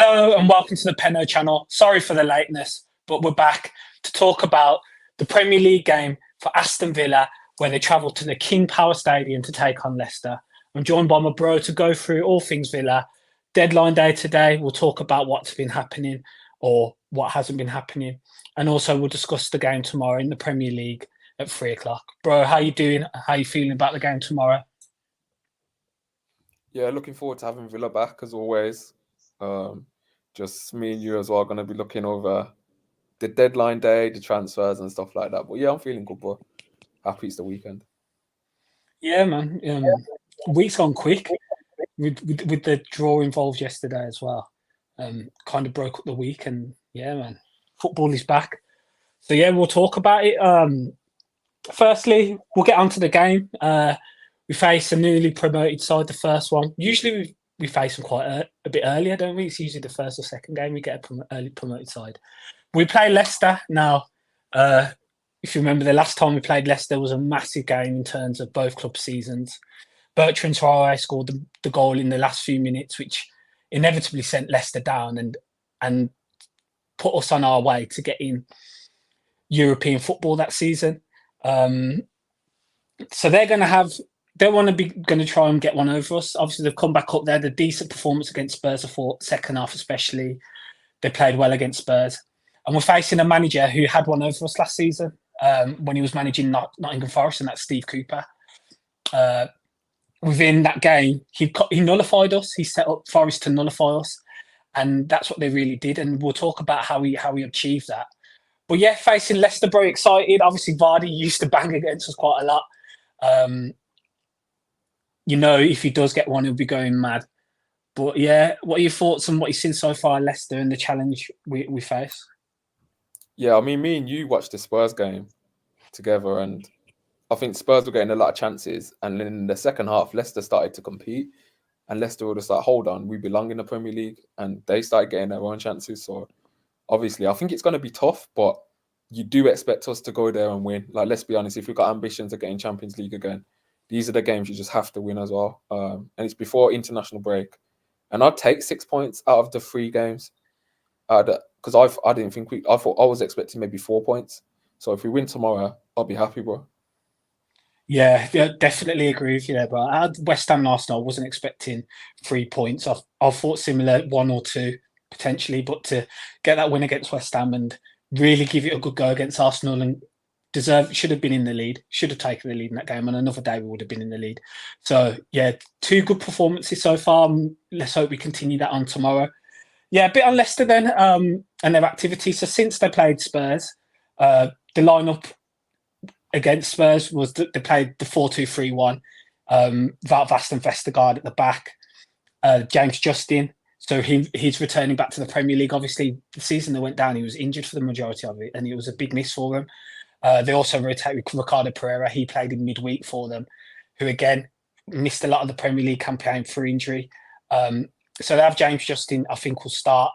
Hello and welcome to the Penno channel. Sorry for the lateness, but we're back to talk about the Premier League game for Aston Villa, where they travel to the King Power Stadium to take on Leicester. I'm joined by my bro to go through all things Villa. Deadline day today, we'll talk about what's been happening or what hasn't been happening. And also we'll discuss the game tomorrow in the Premier League at 3 o'clock. Bro, how you doing? How you feeling about the game tomorrow? Yeah, looking forward to having Villa back as always. Um, just me and you as well, going to be looking over the deadline day, the transfers and stuff like that. But yeah, I'm feeling good, bro. Happy it's the weekend. Yeah, man. Week's gone quick with the draw involved yesterday as well. Kind of broke up the week, and yeah, man, football is back. So yeah, we'll talk about it. Firstly, we'll get onto the game. We face a newly promoted side, the first one. Usually we face them quite a bit earlier, don't we? It's usually the first or second game we get an early promoted side. We play Leicester now. If you remember, the last time we played Leicester was a massive game in terms of both club seasons. Bertrand Traore scored the goal in the last few minutes, which inevitably sent Leicester down and put us on our way to getting European football that season. So they want to try and get one over us. Obviously, they've come back up there. The decent performance against Spurs, I thought, second half especially, they played well against Spurs. And we're facing a manager who had one over us last season when he was managing Nottingham Forest, and that's Steve Cooper. Within that game, he nullified us. He set up Forest to nullify us, and that's what they really did. And we'll talk about how he achieved that. But yeah, facing Leicester, very excited. Obviously, Vardy used to bang against us quite a lot. If he does get one, he'll be going mad. But yeah, what are your thoughts on what you've seen so far, Leicester, and the challenge we face? Yeah, I mean, me and you watched the Spurs game together, and I think Spurs were getting a lot of chances. And then in the second half, Leicester started to compete, and Leicester were just like, hold on, we belong in the Premier League. And they started getting their own chances. So obviously, I think it's going to be tough, but you do expect us to go there and win. Like, let's be honest, if we've got ambitions of getting Champions League again, these are the games you just have to win as well. And it's before international break. And I'd take 6 points out of the 3 games. Because I thought I was expecting maybe 4 points. So if we win tomorrow, I'll be happy, bro. Yeah, definitely agree with you there, bro. At West Ham last night, I wasn't expecting 3 points. I thought similar, one or two potentially, but to get that win against West Ham and really give it a good go against Arsenal and should have been in the lead, should have taken the lead in that game. And another day we would have been in the lead. So yeah, 2 good performances so far. Let's hope we continue that on tomorrow. Yeah, a bit on Leicester then and their activity. So since they played Spurs, the lineup against Spurs was that they played the 4-2-3-1. Wout Vast and Vestergaard at the back. James Justin. So he's returning back to the Premier League. Obviously, the season they went down, he was injured for the majority of it, and it was a big miss for them. They also rotated with Ricardo Pereira. He played in midweek for them, who again missed a lot of the Premier League campaign for injury. So they have James Justin, I think, will start.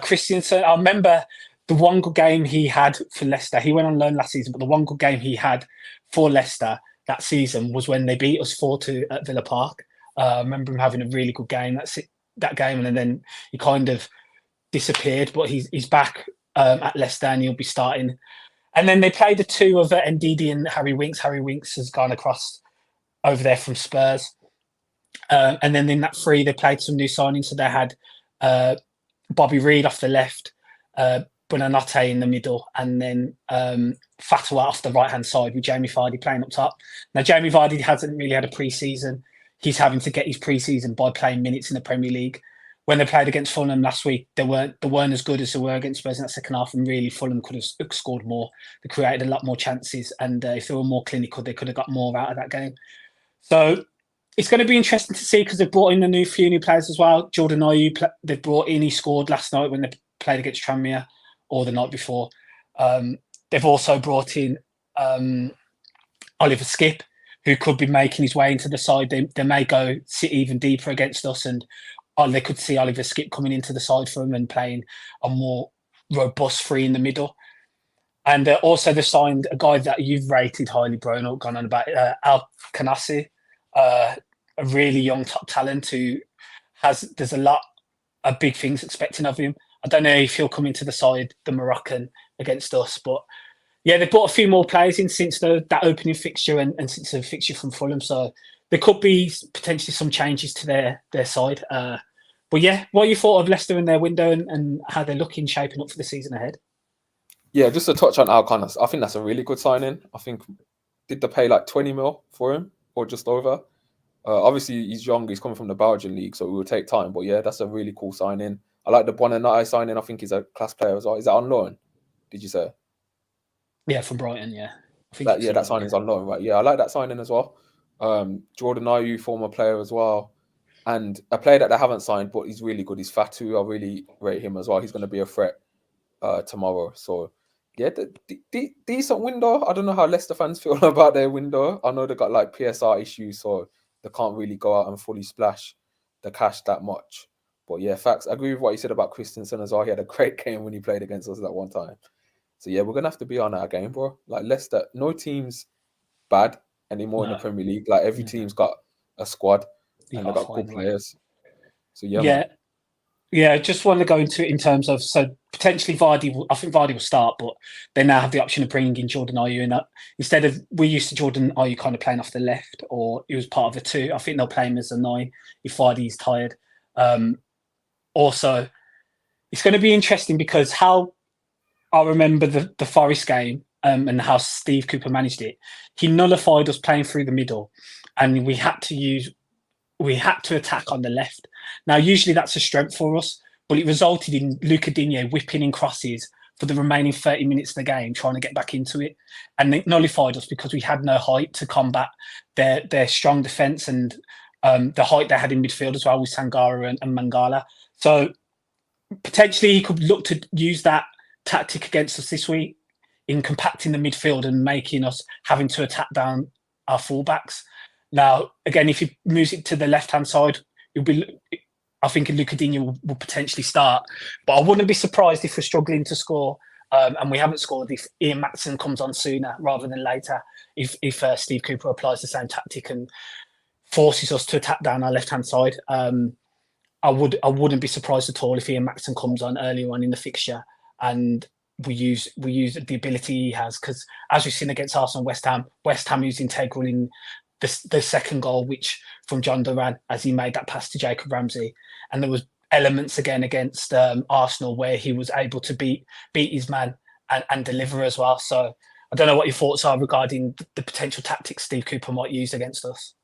Christensen, I remember the one good game he had for Leicester. He went on loan last season, but the one good game he had for Leicester that season was when they beat us 4-2 at Villa Park. I remember him having a really good game that game, and then he kind of disappeared, but he's back at Leicester and he'll be starting. And then they played the two of Ndidi and Harry Winks. Harry Winks has gone across over there from Spurs. And then in that 3, they played some new signings. So they had Bobby Reid off the left, Buonanotte in the middle, and then Fatwa off the right-hand side with Jamie Vardy playing up top. Now, Jamie Vardy hasn't really had a pre-season. He's having to get his pre-season by playing minutes in the Premier League. When they played against Fulham last week, they weren't as good as they were against Spurs in that second half, and really Fulham could have scored more. They created a lot more chances, and if they were more clinical, they could have got more out of that game. So it's going to be interesting to see because they've brought in a few new players as well. Jordan Ayew, they've brought in, he scored last night when they played against Tranmere, or the night before. They've also brought in Oliver Skip, who could be making his way into the side. They may go sit even deeper against us, and they could see Oliver Skip coming into the side for them and playing a more robust 3 in the middle. And also they signed a guy that you've rated highly, bro, and gone on about, Al Kanassi, a really young top talent there's a lot big things expecting of him. I don't know if he'll come into the side, the Moroccan, against us, but yeah, they've brought a few more players in since that opening fixture and since the fixture from Fulham. So there could be potentially some changes to their side. But yeah, what you thought of Leicester in their window and how they're looking, shaping up for the season ahead? Yeah, just to touch on Alcon, I think that's a really good signing. I think did they pay like 20 mil for him or just over? Obviously, he's young. He's coming from the Belgian league, so it will take time. But yeah, that's a really cool signing. I like the Bonanati signing. I think he's a class player as well. Is that on loan? Did you say? Yeah, from Brighton. Yeah, I think That it's yeah, a that loan. Yeah, signing's on loan, right? Yeah, I like that signing as well. Jordan Ayew, former player as well, and a player that they haven't signed, but he's really good. He's Fatu. I really rate him as well. He's going to be a threat tomorrow. So yeah, decent window. I don't know how Leicester fans feel about their window. I know they got like PSR issues, so they can't really go out and fully splash the cash that much. But yeah, facts. I agree with what you said about Christensen as well. He had a great game when he played against us that one time. So yeah, we're gonna have to be on our game, bro. Like Leicester, no team's bad anymore in the no, Premier League. Like every no, team's got a squad you and they got to got good find one. players. So yeah, man. Yeah, yeah. I just want to go into it in terms of so potentially Vardy. I think Vardy will start, but they now have the option of bringing in Jordan Ayew in. Instead of we used to Jordan Ayew kind of playing off the left, or he was part of the two. I think they'll play him as a 9 if Vardy's tired. Um, Also, it's going to be interesting because how I remember the Forest game and how Steve Cooper managed it. He nullified us playing through the middle, and we had to attack on the left. Now, usually that's a strength for us, but it resulted in Luca Digne whipping in crosses for the remaining 30 minutes of the game, trying to get back into it, and it nullified us because we had no height to combat their strong defence and the height they had in midfield as well with Sangara and Mangala. So potentially he could look to use that tactic against us this week in compacting the midfield and making us having to attack down our fullbacks. Now, again, if he moves it to the left-hand side, it'll be. I think Luca Digne will potentially start, but I wouldn't be surprised if we're struggling to score and we haven't scored if Ian Matson comes on sooner rather than later. If Steve Cooper applies the same tactic and forces us to attack down our left-hand side, I wouldn't be surprised at all if Ian Maxson comes on earlier on in the fixture and we use the ability he has, because as we've seen against Arsenal and West Ham is integral in the second goal, which from John Duran as he made that pass to Jacob Ramsey, and there was elements again against Arsenal where he was able to beat his man and deliver as well. So I don't know what your thoughts are regarding the potential tactics Steve Cooper might use against us.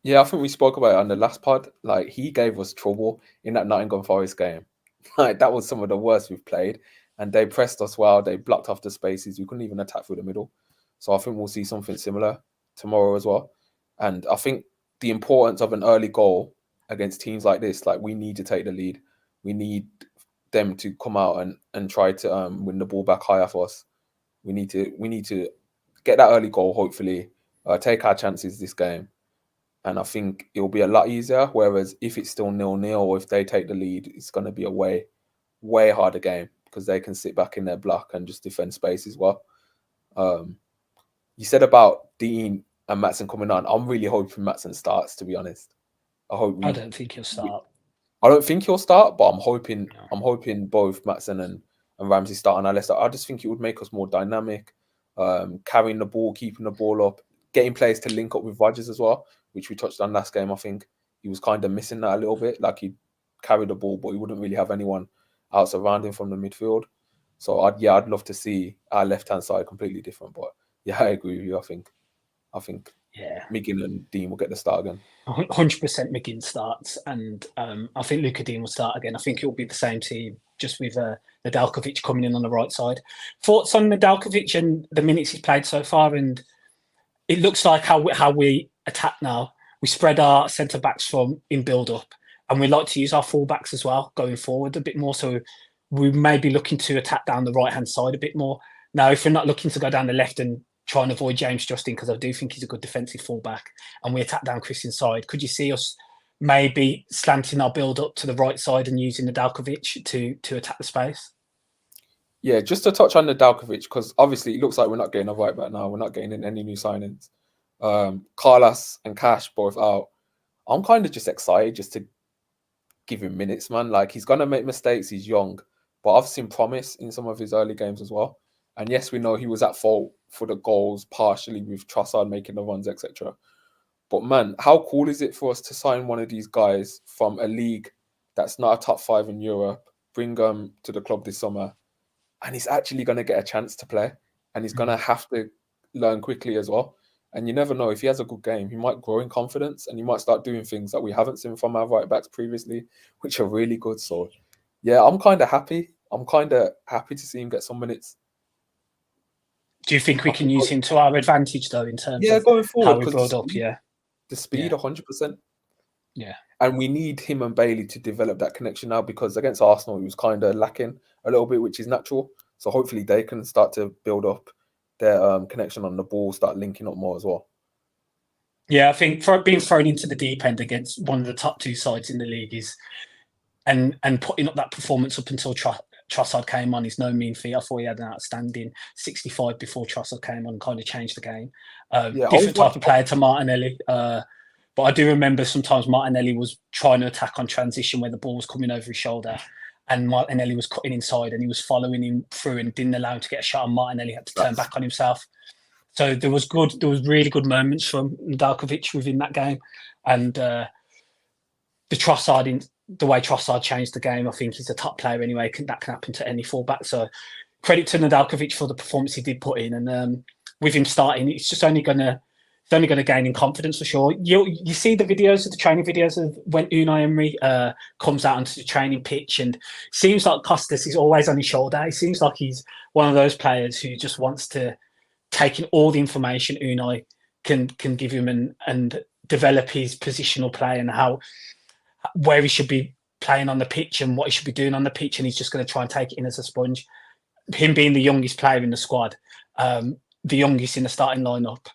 Yeah, I think we spoke about it on the last pod. Like he gave us trouble in that Nottingham Forest game. Like that was some of the worst we've played, and they pressed us well. They blocked off the spaces. We couldn't even attack through the middle. So I think we'll see something similar tomorrow as well. And I think the importance of an early goal against teams like this, like we need to take the lead. We need them to come out and try to win the ball back higher for us. We need to get that early goal. Hopefully, take our chances this game, and I think it'll be a lot easier. Whereas if it's still 0-0 or if they take the lead, it's going to be a way harder game because they can sit back in their block and just defend space as well. Um, you said about Dean and Matson coming on. I'm really hoping Matson starts. To be honest, I hope I don't think he'll start. I don't think he'll start, but I'm hoping. No. I'm hoping both Matson and Ramsey start on our Leicester. I just think it would make us more dynamic, carrying the ball, keeping the ball up, getting players to link up with Rodgers as well, which we touched on last game. I think he was kind of missing that a little bit. Like he'd carry the ball, but he wouldn't really have anyone else around him from the midfield. So I'd love to see our left hand side completely different. But yeah, I agree with you. I think Yeah. Migin and Dean will get the start again. 100% McGinn starts, and I think Luka Dean will start again. I think it will be the same team, just with Nedeljkovic coming in on the right side. Thoughts on Nedeljkovic and the minutes he's played so far, and it looks like how we attack now. We spread our centre backs from in build up, and we like to use our full backs as well going forward a bit more. So we may be looking to attack down the right hand side a bit more. Now, if we're not looking to go down the left and try and avoid James Justin, because I do think he's a good defensive fullback, and we attack down Christian's side, could you see us maybe slanting our build up to the right side and using Nedeljkovic to attack the space? Yeah, just to touch on the Dalkovic, because obviously it looks like we're not getting a right back now. We're not getting in any new signings. Carlos and Cash both out. I'm kind of just excited just to give him minutes, man. Like, he's gonna make mistakes. He's young, but I've seen promise in some of his early games as well. And yes, we know he was at fault for the goals, partially with Trossard making the runs, etc. But man, how cool is it for us to sign one of these guys from a league that's not a top 5 in Europe, bring him to the club this summer, and he's actually going to get a chance to play, and he's going to have to learn quickly as well. And you never know, if he has a good game, he might grow in confidence and he might start doing things that we haven't seen from our right backs previously, which are really good. So yeah, I'm kind of happy. I'm kind of happy to see him get some minutes. Do you think we can use him to our advantage, though, in terms of going forward, how we build up? Yeah. The speed, 100%. Yeah. And we need him and Bailey to develop that connection now, because against Arsenal, he was kind of lacking a little bit, which is natural. So hopefully they can start to build up their connection on the ball, start linking up more as well. Yeah, I think for being thrown into the deep end against one of the top 2 sides in the league is, and putting up that performance up until Trossard came on is no mean feat. I thought he had an outstanding 65 before Trossard came on and kind of changed the game. Different type of player to Martinelli. But I do remember sometimes Martinelli was trying to attack on transition where the ball was coming over his shoulder, and Martinelli was cutting inside and he was following him through and didn't allow him to get a shot, and Martinelli had to turn back on himself. So there was really good moments from Nedeljkovic within that game. And the way Trossard changed the game, I think he's a top player anyway. That can happen to any fullback. So credit to Nedeljkovic for the performance he did put in. And with him starting, it's just only going to gain in confidence for sure. You see the videos of the training videos of when Unai Emery comes out onto the training pitch, and it seems like Costas is always on his shoulder. It seems like he's one of those players who just wants to take in all the information Unai can give him and develop his positional play and where he should be playing on the pitch and what he should be doing on the pitch, and he's just going to try and take it in as a sponge. Him being the youngest player in the squad, the youngest in the starting lineup,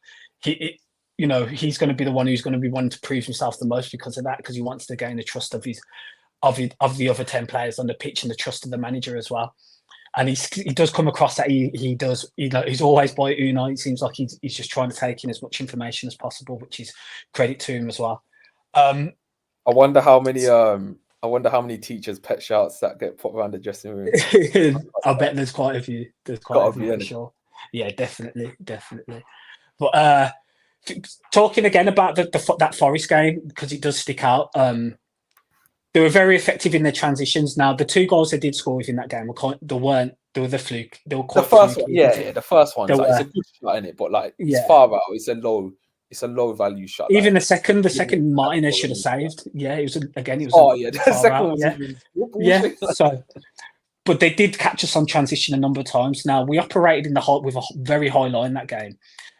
he's going to be the one who's going to be wanting to prove himself the most because of that, because he wants to gain the trust of the other 10 players on the pitch and the trust of the manager as well. And he does come across that he's always by Unai. It seems like he's just trying to take in as much information as possible, which is credit to him as well. I wonder how many teachers' pet shouts that get put around the dressing room. I bet there's quite a few. There's quite a few for sure. Yeah, definitely. But talking again about that Forest game, because it does stick out. They were very effective in their transitions. Now, the 2 goals they did score within that game they were the fluke. They were quite the first fluky. one, the first one. It's a good shot in it, but it's far out. It's a low value shot. Even the second Martinez should have saved. Yeah, it was. The second one. Yeah. So, but they did catch us on transition a number of times. Now, we operated with a very high line that game.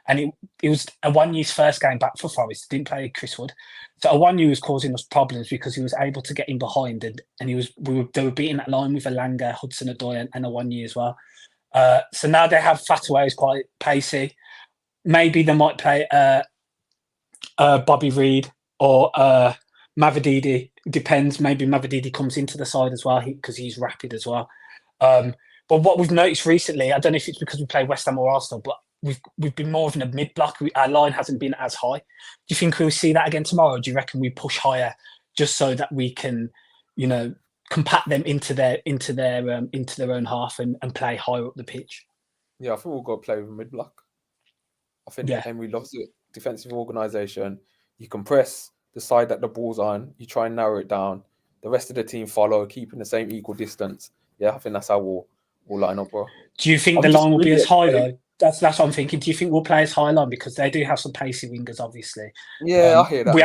And it was Awanyu's first game back for Forest. Didn't play Chris Wood. So Awanyu was causing us problems because he was able to get in behind, and they were beating that line with Elanga, Hudson-Odoi, and Awanyu as well. So now they have Fataway, who's quite pacey. Maybe they might play Bobby Reed or Mavididi. Depends. Maybe Mavididi comes into the side as well because he's rapid as well. But what we've noticed recently, I don't know if it's because we play West Ham or Arsenal, but we've been more of in a mid block. Our line hasn't been as high. Do you think we'll see that again tomorrow? Do you reckon we push higher just so that we can, compact them into their own half and play higher up the pitch? Yeah, I think we'll go play with a mid block. I think Emery loves it. Defensive organisation. You can press the side that the ball's on. You try and narrow it down. The rest of the team follow, keeping the same equal distance. Yeah, I think that's how we'll line up, bro. Do you think the line will be as high though? That's what I'm thinking. Do you think we'll play as high line, because they do have some pacey wingers, obviously? Yeah, I hear that. We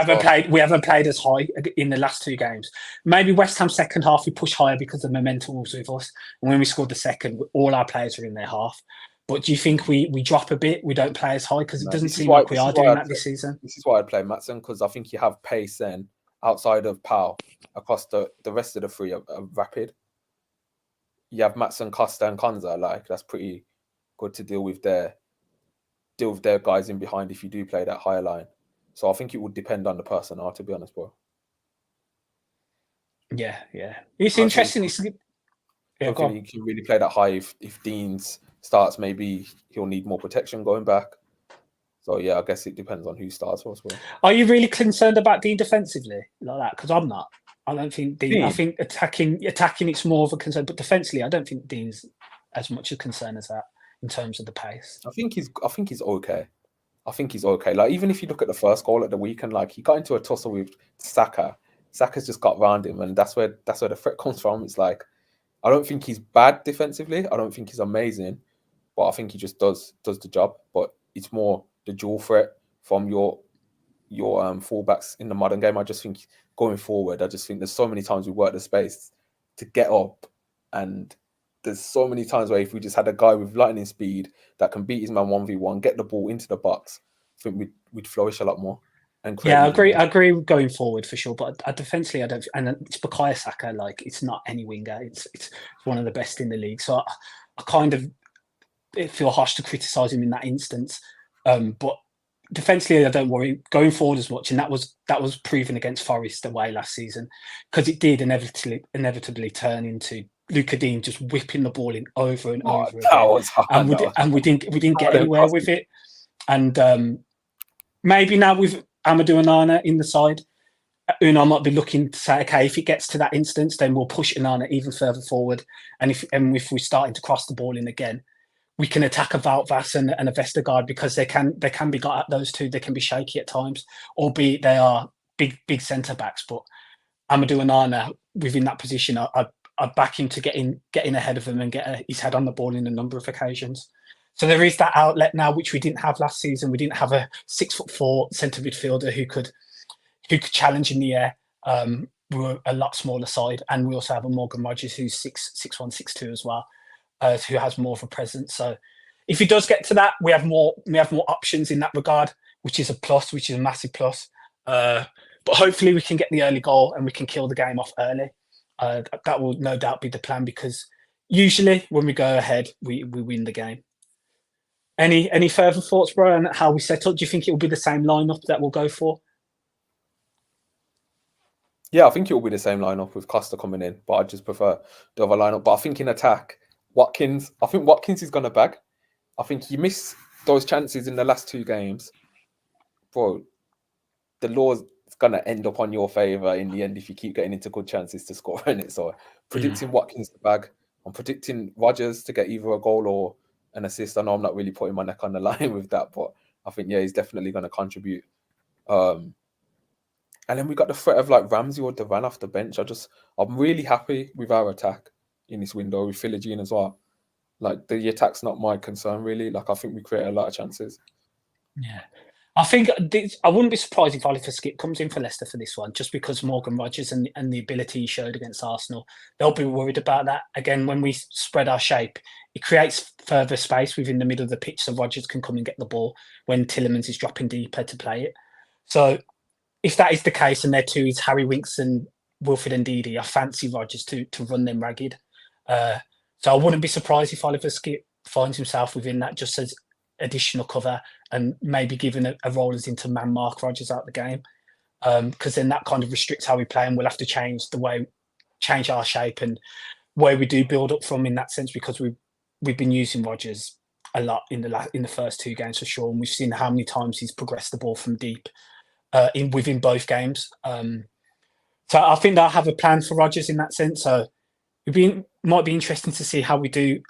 haven't played as high in the last 2 games. Maybe West Ham second half we push higher because the momentum was with us, and when we scored the second, all our players are in their half. But do you think we drop a bit? We don't play as high because it doesn't seem like we are doing that this season. This is why I'd play Maatsen, because I think you have pace then outside of Powell across the rest of the 3 are rapid. You have Maatsen, Costa, and Konza. That's pretty good to deal with their guys in behind if you do play that higher line. So I think it would depend on the personnel, to be honest, bro. Yeah. It's interesting. I don't think he can really play that high if Deans starts. Maybe he'll need more protection going back. So yeah, I guess it depends on who starts for us. Are you really concerned about Dean defensively like that? Because I'm not. I don't think Dean. I Dean, think attacking it's more of a concern, but defensively, I don't think Dean's as much a concern as that in terms of the pace. I think he's okay. I think he's okay. Like even if you look at the first goal at the weekend, like he got into a tussle with Saka. Saka's just got round him, and that's where the threat comes from. It's like I don't think he's bad defensively. I don't think he's amazing, but I think he just does the job. But it's more the dual threat from your fullbacks in the modern game. I just think going forward, I just think there's so many times we work the space to get up, and there's so many times where if we just had a guy with lightning speed that can beat his man 1v1, get the ball into the box, I think we'd flourish a lot more and create Yeah, I even agree. more. I agree going forward for sure, but defensively, I don't. And it's Bukayo Saka. Like it's not any winger. It's one of the best in the league. So I kind of feel harsh to criticise him in that instance. But defensively, I don't worry going forward as much, and that was proven against Forest away last season because it did inevitably turn into Luka Dean just whipping the ball in over and Oh, over that again, was hard. That was and we didn't get hard and anywhere costly. with it. And maybe now with Amadou Onana in the side, Unai might be looking to say, okay, if it gets to that instance, then we'll push Onana even further forward, and if we're starting to cross the ball in again, we can attack a Valtvas and a Vestergaard because they can be got at those two. They can be shaky at times, albeit they are big centre backs. But Amadou Onana within that position, I back him to getting ahead of him and get his head on the ball in a number of occasions. So there is that outlet now, which we didn't have last season. We didn't have a 6'4" centre midfielder who could challenge in the air. We were a lot smaller side, and we also have a Morgan Rogers who's 6'1", 6'2" as well, who has more of a presence. So if he does get to that, we have more options in that regard, which is a plus, which is a massive plus. But hopefully we can get the early goal and we can kill the game off early. That will no doubt be the plan because usually when we go ahead, we win the game. Any further thoughts, bro, on how we set up? Do you think it will be the same lineup that we'll go for? Yeah, I think it will be the same lineup with Costa coming in, but I just prefer the other lineup. But I think in attack, I think Watkins is going to bag. I think he missed those chances in the last two games. Bro, the law's going to end up on your favour in the end if you keep getting into good chances to score in it. So predicting Watkins to bag. I'm predicting Rodgers to get either a goal or an assist. I know I'm not really putting my neck on the line with that, but I think, yeah, he's definitely going to contribute. And then we got the threat of like Ramsey or Devan off the bench. I'm really happy with our attack in this window with Philogene as well. Like the attack's not my concern really. Like I think we create a lot of chances. Yeah. I think I wouldn't be surprised if Oliver Skip comes in for Leicester for this one, just because Morgan Rogers and the ability he showed against Arsenal. They'll be worried about that. Again, when we spread our shape, it creates further space within the middle of the pitch so Rogers can come and get the ball when Tielemans is dropping deeper to play it. So if that is the case and their two is Harry Winks and Wilfred Ndidi, I fancy Rogers to run them ragged. So I wouldn't be surprised if Oliver Skip finds himself within that just as additional cover and maybe giving a role as into man mark Rogers out the game. Because then that kind of restricts how we play and we'll have to change our shape and where we do build up from in that sense because we've been using Rogers a lot in the first two games for sure. And we've seen how many times he's progressed the ball from deep within both games. So I think they'll have a plan for Rogers in that sense. So might be interesting to see how we do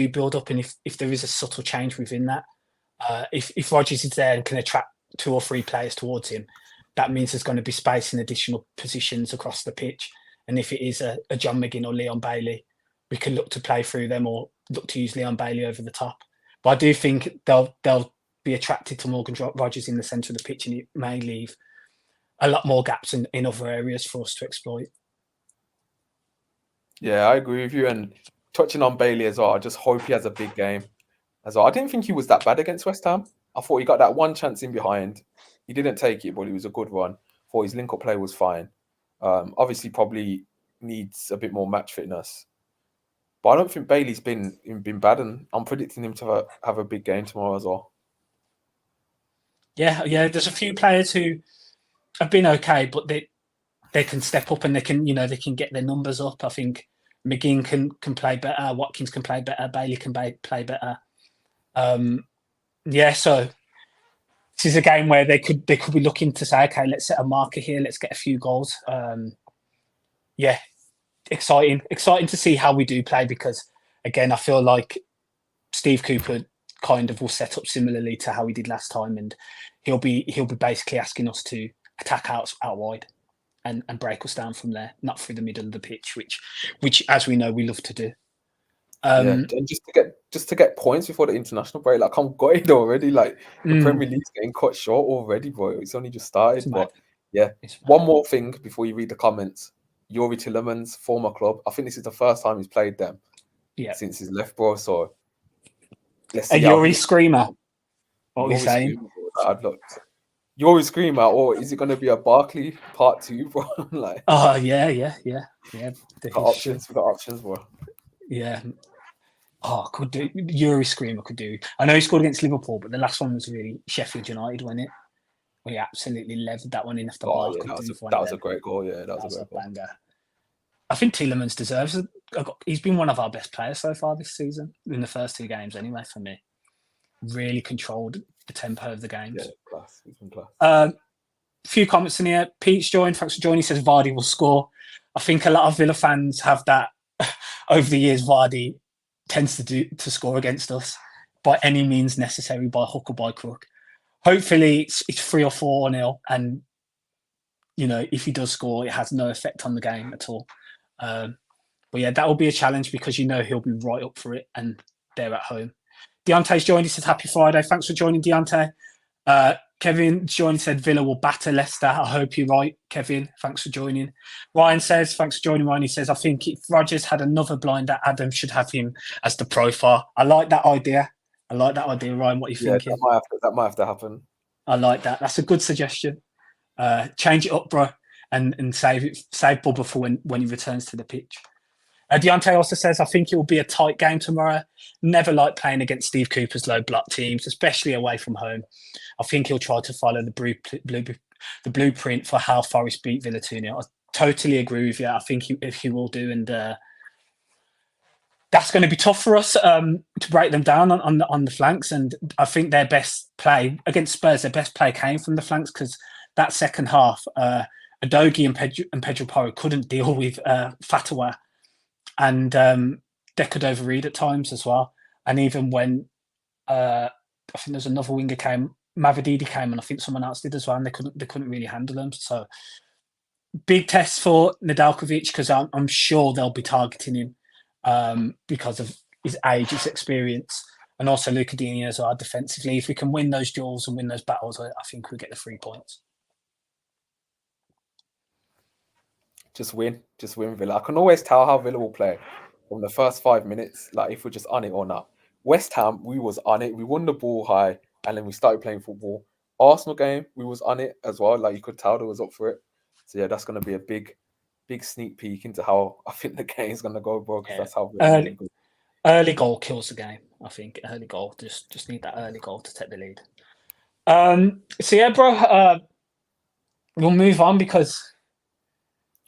build up and if there is a subtle change within that. If Rogers is there and can attract 2 or 3 players towards him, that means there's going to be space in additional positions across the pitch. And if it is a John McGinn or Leon Bailey, we can look to play through them or look to use Leon Bailey over the top. But I do think they'll be attracted to Morgan Rogers in the centre of the pitch, and it may leave a lot more gaps in other areas for us to exploit. Yeah, I agree with you. And touching on Bailey as well, I just hope he has a big game as well. I didn't think he was that bad against West Ham. I thought he got that one chance in behind. He didn't take it, but it was a good one. Thought his link-up play was fine. Obviously, probably needs a bit more match fitness. But I don't think Bailey's been bad, and I'm predicting him to have a big game tomorrow as well. Yeah. There's a few players who have been okay, but they can step up and they can get their numbers up. I think McGinn can play better, Watkins can play better, Bailey can play better. So this is a game where they could be looking to say, okay, let's set a marker here, let's get a few goals. yeah, exciting to see how we do play because again, I feel like Steve Cooper kind of will set up similarly to how he did last time, and he'll be basically asking us to attack out wide and break us down from there, not through the middle of the pitch, which as we know we love to do. Yeah, and just to get points before the international break, like I'm gutted already. Like the Premier League's getting cut short already, bro. It's only just It's started. mad. But yeah, It's mad. one more thing before you read the comments. Yuri Tillemans, former club. I think this is the first time he's played them Yeah. since he's left, bro. So let's A see how Yuri screamer. What are we Yuri saying? screaming. I'd look. Yuri screamer, or is it going to be a Barkley part 2, bro? Like, Oh yeah. The got history. options. We got options, bro. Yeah. Oh, could do. Yuri Screamer could do. I know he scored against Liverpool, but the last one was really Sheffield United, wasn't it? Where he absolutely levered that one in off the bar. Oh yeah, Could do for one that of was a them. great goal. Yeah, that That was a was a great goal. banger. I think Tielemans deserves it. He's been one of our best players so far this season, in the first 2 games anyway, for me. Really controlled the tempo of the games. Yeah, class. He's been class. A few comments in here. Pete's joined. Thanks for joining. He says Vardy will score. I think a lot of Villa fans have that over the years. Vardy tends to score against us by any means necessary, by hook or by crook. Hopefully it's 3 or 4-0, and if he does score, it has no effect on the game at all. But yeah, that will be a challenge because he'll be right up for it, and they're at home. Deontay's joined. He says happy Friday. Thanks for joining, Deontay. Kevin joined, said Villa will batter Leicester. I hope you're right, Kevin. Thanks for joining. Ryan says, thanks for joining, Ryan. He says, I think if Rodgers had another blinder, Adam should have him as the profile. I like that idea. Ryan. What are you thinking? That might have to happen. I like that. That's a good suggestion. Change it up, bro, and save Bubba for when he returns to the pitch. Deontay also says, I think it will be a tight game tomorrow. Never like playing against Steve Cooper's low block teams, especially away from home. I think he'll try to follow the blueprint for how Forest beat Villa 2-0. I totally agree with you. I think he will do, and that's going to be tough for us to break them down on the flanks. And I think their best play against Spurs, their best play came from the flanks because that second half, Adogi and Pedro Porro couldn't deal with Fatawa. And they could overread at times as well. And even when I think there's another winger Mavididi came, and I think someone else did as well, and they couldn't really handle them. So big test for Nedeljkovic because I'm sure they'll be targeting him because of his age, his experience, and also Luca Digne as well defensively. If we can win those duels and win those battles, I think we get the 3 points. Just win, Villa. I can always tell how Villa will play from the first 5 minutes, like if we're just on it or not. West Ham, we was on it. We won the ball high, and then we started playing football. Arsenal game, we was on it as well. Like you could tell, they was up for it. So yeah, that's going to be a big sneak peek into how I think the game's going to go, bro. Because that's how early goal kills the game. I think early goal just need that early goal to take the lead. So yeah, bro. We'll move on because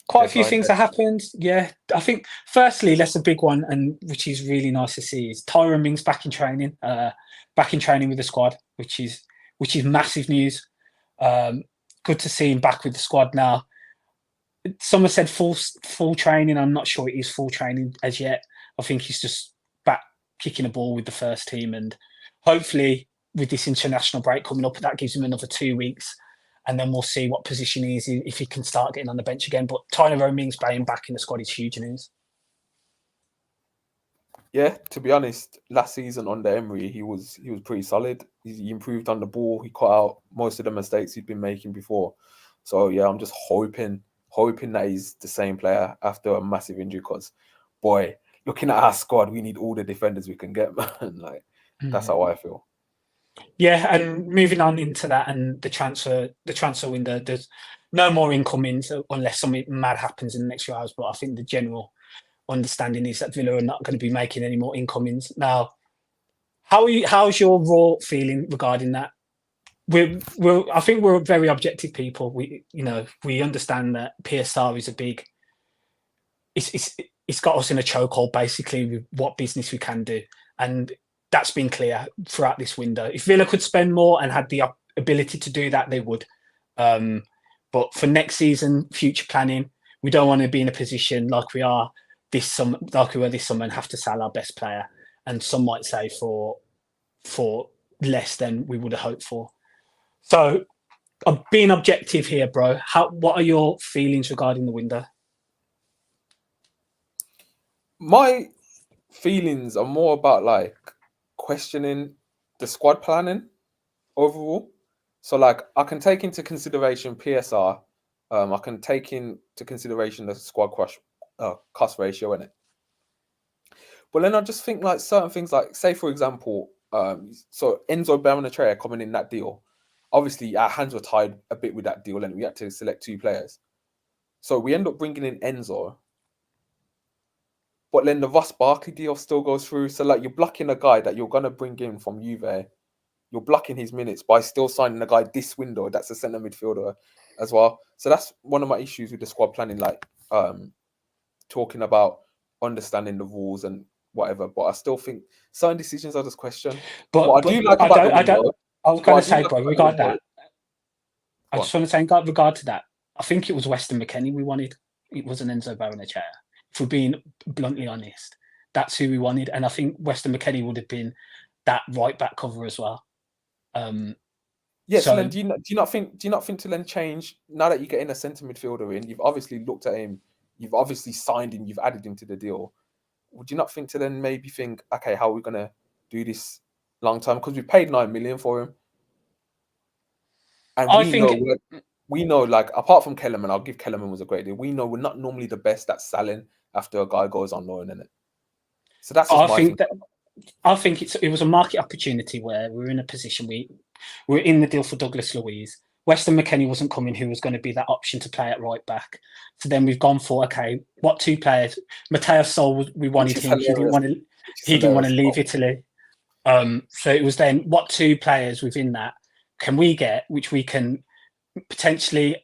quite a few things have happened. Yeah, I think firstly, that's a big one, and which is really nice to see, is Tyrone Mings back in training with the squad, which is massive news. Good to see him back with the squad now. Someone said full training. I'm not sure it is full training as yet. I think he's just back kicking a ball with the first team, and hopefully with this international break coming up, that gives him another 2 weeks. And then we'll see what position he is if he can start getting on the bench again. But Tyrone Mings playing back in the squad is huge news. Yeah, to be honest, last season under Emery, he was pretty solid. He improved on the ball. He cut out most of the mistakes he'd been making before. So yeah, I'm just hoping that he's the same player after a massive injury. Because boy, looking at our squad, we need all the defenders we can get, man. Like that's how I feel. Yeah, and moving on into that and the transfer window, there's no more incomings unless something mad happens in the next few hours. But I think the general understanding is that Villa are not going to be making any more incomings. Now, how's your raw feeling regarding that? I think we're very objective people. We understand that PSR is a big. It's got us in a chokehold basically with what business we can do, and that's been clear throughout this window. If Villa could spend more and had the ability to do that, they would. But for next season, future planning, We don't want to be in a position like we are this summer, like we were this summer, and have to sell our best player. And some might say for less than we would have hoped for. So, being objective here, bro. What are your feelings regarding the window? My feelings are more about like questioning the squad planning overall. So like I can take into consideration PSR. I can take into consideration the squad cost ratio in it. But then I just think like certain things, like say for example, so Enzo Berenatrea coming in that deal. Obviously, our hands were tied a bit with that deal, and we had to select 2 players. So we end up bringing in Enzo, but then the Ross Barkley deal still goes through. So like you're blocking a guy that you're gonna bring in from Juve. You're blocking his minutes by still signing a guy this window that's a centre midfielder as well. So that's one of my issues with the squad planning, like talking about understanding the rules and whatever. But I still think certain decisions are just questioned. What I do like about the window, I was going to say, bro, regard that. I just want to say, in regard to that, I think it was Weston McKennie we wanted. It wasn't Enzo Barrenechea. If we're being bluntly honest, that's who we wanted, and I think Weston McKennie would have been that right back cover as well. Yeah. So then, do you not think to then change now that you're getting a centre midfielder in? You've obviously looked at him. You've obviously signed him. You've added him to the deal. Would you not think to then maybe think, okay, how are we gonna do this long term? Because we paid 9 million for him, and we know, like apart from Kellerman, I'll give Kellerman was a great deal. We know we're not normally the best at selling after a guy goes on loan, in it. So that's just my thing. I think it was a market opportunity where we're in a position we're in the deal for Douglas Luiz. Weston McKennie wasn't coming, who was going to be that option to play at right back. So then we've gone for, okay, what 2 players? Matteo Sol, we wanted him. He didn't want to leave Italy. So it was then, what 2 players within that can we get, which we can potentially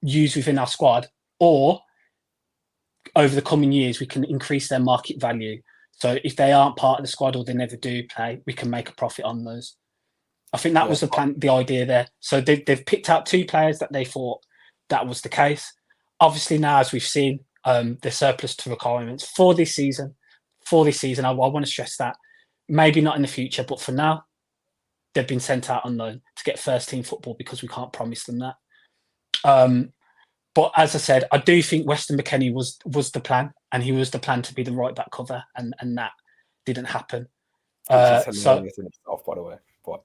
use within our squad, or over the coming years we can increase their market value. So if they aren't part of the squad or they never do play, we can make a profit on those. I think that was the plan, the idea there. So they've picked out 2 players that they thought that was the case. Obviously now, as we've seen, the surplus to requirements for this season. I want to stress that. Maybe not in the future, but for now, they've been sent out on loan to get first team football because we can't promise them that. But as I said, I do think Weston McKennie was the plan, and he was the plan to be the right back cover, and that didn't happen. Which is hilarious in itself, by the way. But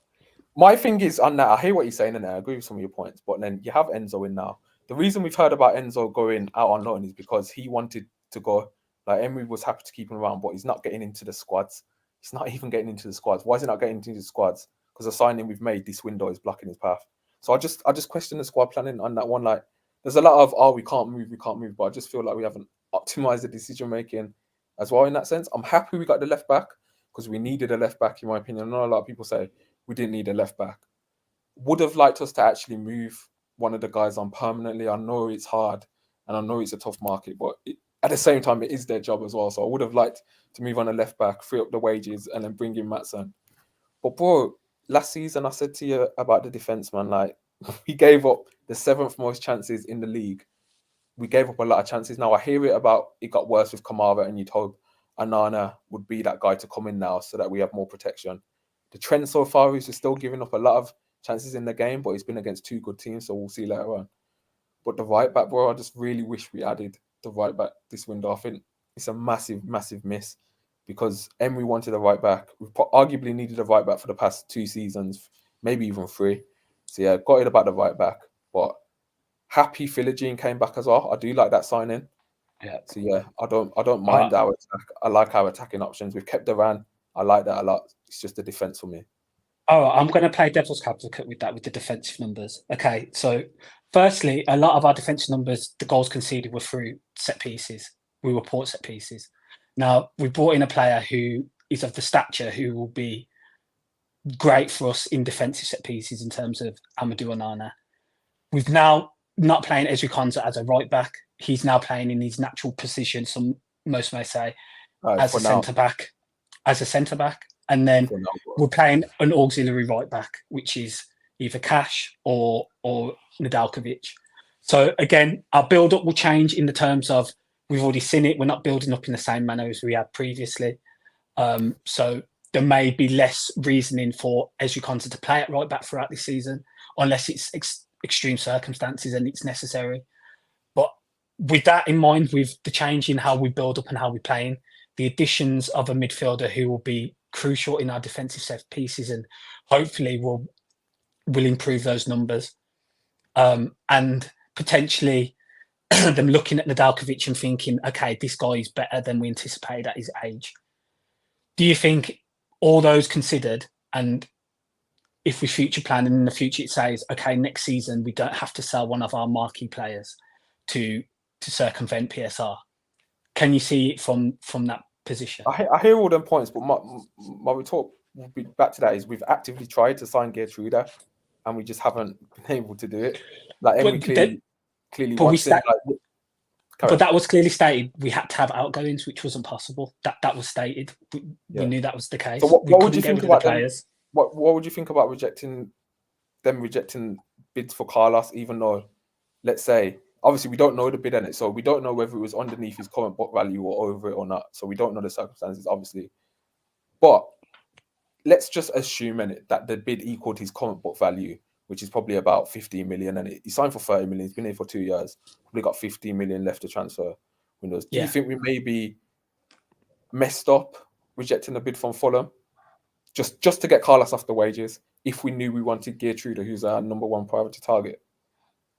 my thing is on that, I hear what you're saying, and I agree with some of your points. But then you have Enzo in now. The reason we've heard about Enzo going out on loan is because he wanted to go. Like Emery was happy to keep him around, but he's not getting into the squads. He's not even getting into the squads. Why is he not getting into the squads? Because the signing we've made this window is blocking his path. So I just question the squad planning on that one. Like, there's a lot of we can't move, but I just feel like we haven't optimized the decision making as well in that sense. I'm happy we got the left back because we needed a left back, in my opinion. I know a lot of people say we didn't need a left back. Would have liked us to actually move one of the guys on permanently. I know it's hard and I know it's a tough market, but at the same time, it is their job as well. So I would have liked to move on a left back, free up the wages, and then bring in Maatsen. But bro, last season I said to you about the defense, man. Like, we gave up the 7th most chances in the league. We gave up a lot of chances. Now I hear it about it got worse with Kamara, and you'd hope Anana would be that guy to come in now so that we have more protection. The trend so far is we're still giving up a lot of chances in the game, but it's been against 2 good teams, so we'll see later on. But the right back, bro, I just really wish we added the right back this window. I think it's a massive, massive miss because Emery wanted a right back. We've arguably needed a right back for the past 2 seasons, maybe even 3. So yeah, got it about the right back. But happy Philogene came back as well. I do like that signing. Yeah. So yeah, I don't mind our attack. I like our attacking options. We've kept Duran. I like that a lot. It's just the defense for me. Oh, I'm going to play devil's advocate with that, with the defensive numbers. Okay, so firstly, a lot of our defensive numbers, the goals conceded were through set pieces. We report set pieces. Now, we brought in a player who is of the stature who will be great for us in defensive set pieces in terms of Amadou Onana. We've now not playing Ezri Konsa as a right back. He's now playing in his natural position, most may say, as a centre back. And then we're playing an auxiliary right back, which is either Cash or Nedeljkovic. So again, our build-up will change in the terms of we've already seen it. We're not building up in the same manner as we had previously. So there may be less reasoning for Ezri Konsa to play at right back throughout this season, unless it's extreme circumstances and it's necessary. But with that in mind, with the change in how we build up and how we're playing, the additions of a midfielder who will be crucial in our defensive set pieces and hopefully will improve those numbers. And potentially them looking at Nedeljkovic and thinking, okay, this guy is better than we anticipated at his age. Do you think all those considered, and if we future plan and in the future it says, okay, next season we don't have to sell one of our marquee players to circumvent PSR? Can you see it from that position? I hear all them points, but my retort will be back to that is we've actively tried to sign Gertruda and we just haven't been able to do it. Like Emery clearly wants him. But that was clearly stated. We had to have outgoings, which wasn't possible. That was stated. We knew that was the case. So what would you think about players? What would you think about rejecting bids for Carlos, even though, let's say, obviously we don't know the bid in it, so we don't know whether it was underneath his current book value or over it or not. So we don't know the circumstances, obviously. But let's just assume in it that the bid equaled his current book value, which is probably about 15 million, and he signed for 30 million. He's been here for 2 years. Probably got 15 million left to transfer windows. Do you think we maybe messed up rejecting the bid from Fulham just to get Carlos off the wages if we knew we wanted Gertruda, who's our number one priority target?